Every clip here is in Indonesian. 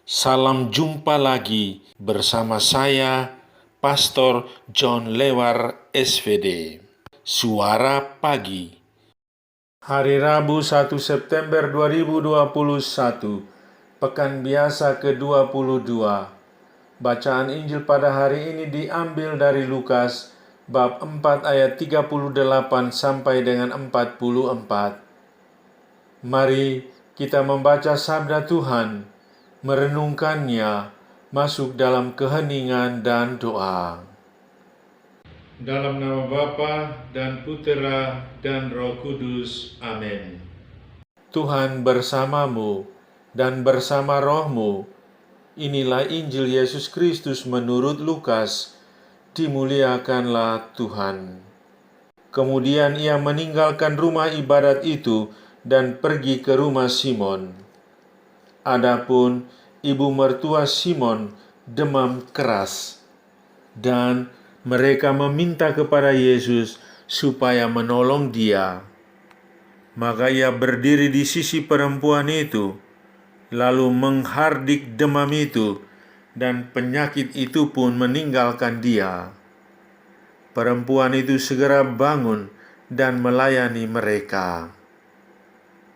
Salam jumpa lagi bersama saya, Pastor John Lewar SVD. Suara Pagi. Hari Rabu 1 September 2021, Pekan Biasa ke-22. Bacaan Injil pada hari ini diambil dari Lukas, bab 4 ayat 38 sampai dengan 44. Mari kita membaca sabda Tuhan, merenungkannya, masuk dalam keheningan dan doa. Dalam nama Bapa dan Putera dan Roh Kudus. Amin. Tuhan bersamamu dan bersama rohmu. Inilah Injil Yesus Kristus menurut Lukas. Dimuliakanlah Tuhan. Kemudian ia meninggalkan rumah ibadat itu dan pergi ke rumah Simon. Adapun ibu mertua Simon demam keras, dan mereka meminta kepada Yesus supaya menolong dia. Maka ia berdiri di sisi perempuan itu, lalu menghardik demam itu, dan penyakit itu pun meninggalkan dia. Perempuan itu segera bangun dan melayani mereka.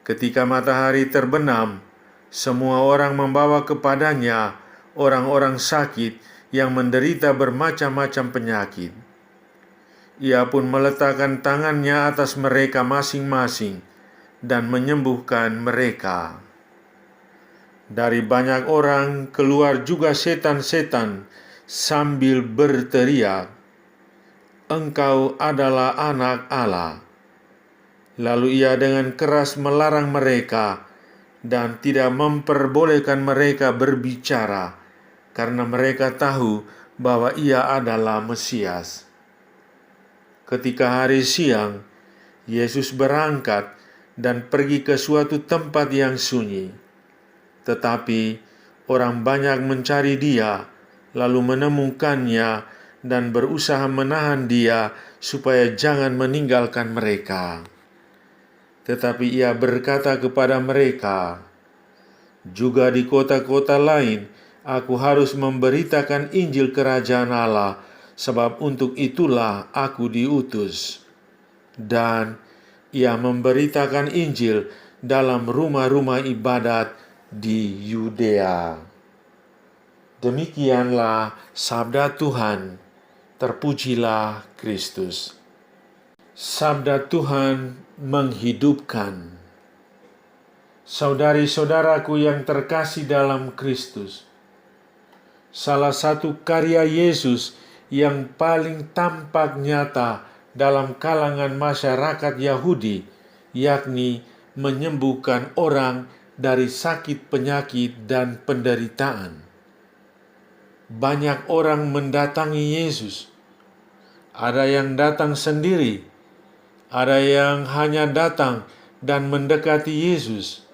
Ketika matahari terbenam, semua orang membawa kepadanya orang-orang sakit yang menderita bermacam-macam penyakit. Ia pun meletakkan tangannya atas mereka masing-masing dan menyembuhkan mereka. Dari banyak orang keluar juga setan-setan sambil berteriak, "Engkau adalah Anak Allah." Lalu ia dengan keras melarang mereka dan tidak memperbolehkan mereka berbicara, karena mereka tahu bahwa ia adalah Mesias. Ketika hari siang, Yesus berangkat dan pergi ke suatu tempat yang sunyi. Tetapi orang banyak mencari dia, lalu menemukannya dan berusaha menahan dia supaya jangan meninggalkan mereka. Tetapi ia berkata kepada mereka, "Juga di kota-kota lain aku harus memberitakan Injil Kerajaan Allah, sebab untuk itulah aku diutus." Dan ia memberitakan Injil dalam rumah-rumah ibadat di Yudea. Demikianlah sabda Tuhan. Terpujilah Kristus. Sabda Tuhan menghidupkan. Saudari-saudaraku yang terkasih dalam Kristus, salah satu karya Yesus yang paling tampak nyata dalam kalangan masyarakat Yahudi, yakni menyembuhkan orang dari sakit penyakit dan penderitaan. Banyak orang mendatangi Yesus. Ada yang datang sendiri, ada yang hanya datang dan mendekati Yesus.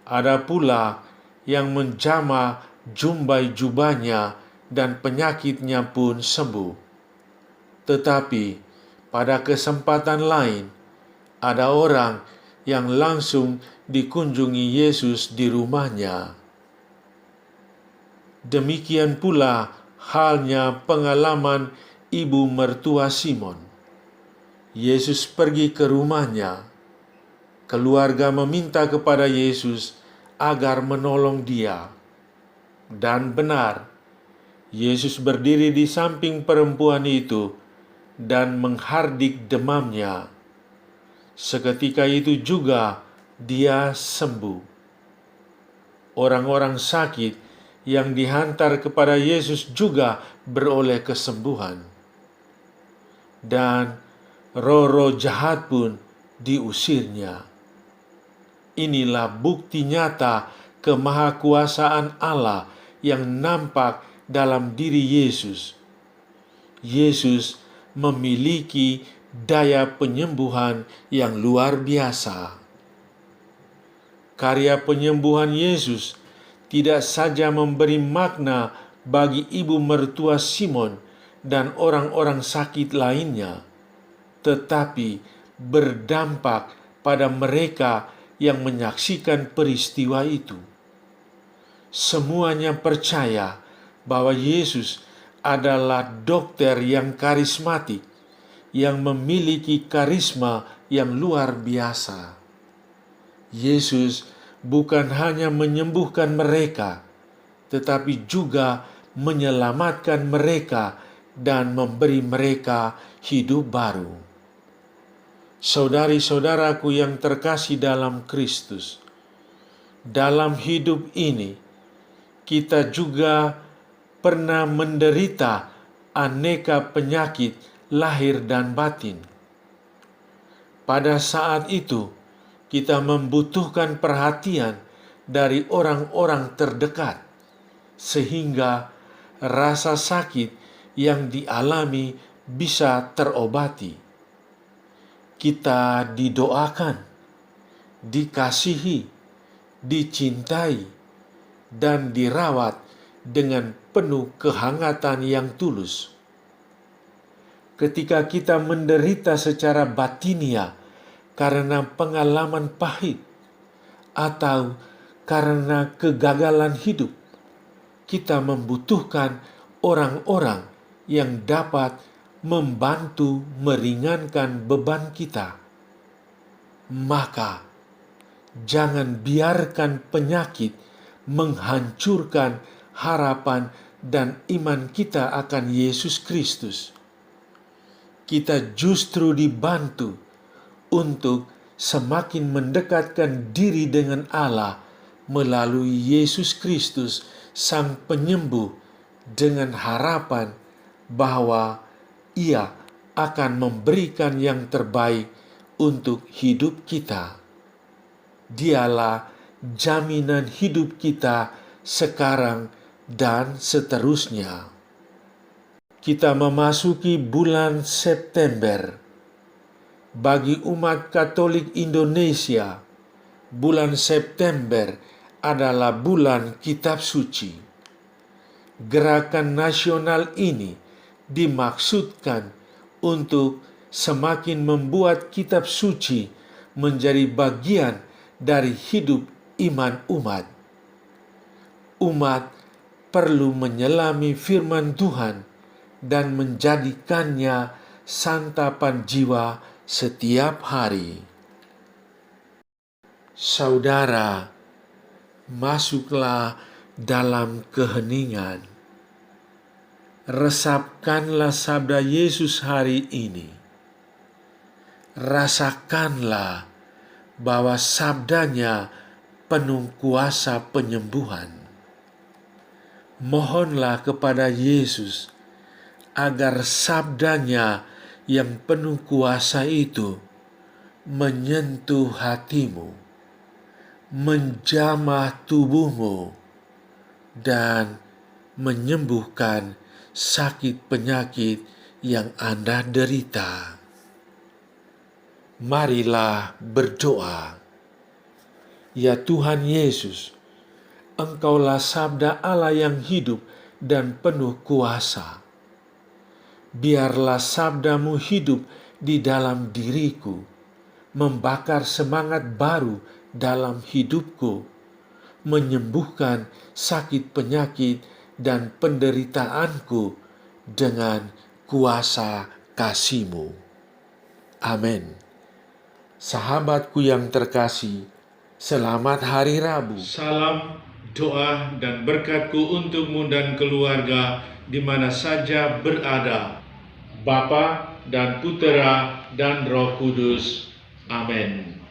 Ada pula yang menjamah jumbai jubahnya dan penyakitnya pun sembuh. Tetapi pada kesempatan lain, ada orang yang langsung dikunjungi Yesus di rumahnya. Demikian pula halnya pengalaman ibu mertua Simon. Yesus pergi ke rumahnya. Keluarga meminta kepada Yesus agar menolong dia. Dan benar, Yesus berdiri di samping perempuan itu dan menghardik demamnya. Seketika itu juga dia sembuh. Orang-orang sakit yang dihantar kepada Yesus juga beroleh kesembuhan. Dan roh-roh jahat pun diusirnya. Inilah bukti nyata kemahakuasaan Allah yang nampak dalam diri Yesus. Yesus memiliki daya penyembuhan yang luar biasa. Karya penyembuhan Yesus tidak saja memberi makna bagi ibu mertua Simon dan orang-orang sakit lainnya, tetapi berdampak pada mereka yang menyaksikan peristiwa itu. semuanya percaya bahwa Yesus adalah dokter yang karismatik, yang memiliki karisma yang luar biasa. Yesus bukan hanya menyembuhkan mereka, tetapi juga menyelamatkan mereka dan memberi mereka hidup baru. Saudari-saudaraku yang terkasih dalam Kristus, dalam hidup ini kita juga pernah menderita aneka penyakit lahir dan batin. Pada saat itu, kita membutuhkan perhatian dari orang-orang terdekat, sehingga rasa sakit yang dialami bisa terobati. Kita didoakan, dikasihi, dicintai, dan dirawat dengan penuh kehangatan yang tulus. Ketika kita menderita secara batinia karena pengalaman pahit atau karena kegagalan hidup, kita membutuhkan orang-orang yang dapat membantu meringankan beban kita. Maka, jangan biarkan penyakit menghancurkan harapan dan iman kita akan Yesus Kristus. Kita justru dibantu untuk semakin mendekatkan diri dengan Allah melalui Yesus Kristus, Sang Penyembuh, dengan harapan bahwa Ia akan memberikan yang terbaik untuk hidup kita. Dialah jaminan hidup kita sekarang dan seterusnya. Kita memasuki bulan September. Bagi umat Katolik Indonesia, bulan September adalah bulan Kitab Suci. Gerakan nasional ini dimaksudkan untuk semakin membuat Kitab Suci menjadi bagian dari hidup iman umat. Umat perlu menyelami firman Tuhan dan menjadikannya santapan jiwa setiap hari. Saudara, masuklah dalam keheningan. Resapkanlah sabda Yesus hari ini. Rasakanlah bahwa sabdanya penuh kuasa penyembuhan. Mohonlah kepada Yesus agar sabdanya yang penuh kuasa itu menyentuh hatimu, menjamah tubuhmu, dan menyembuhkan sakit penyakit yang Anda derita. Marilah berdoa. Ya Tuhan Yesus, Engkaulah sabda Allah yang hidup dan penuh kuasa. Biarlah sabdamu hidup di dalam diriku, membakar semangat baru dalam hidupku, menyembuhkan sakit penyakit dan penderitaanku dengan kuasa kasih-Mu. Amin. Sahabatku yang terkasih, selamat Hari Rabu. Salam, doa, dan berkatku untukmu dan keluarga di mana saja berada, Bapa dan Putera dan Roh Kudus. Amin.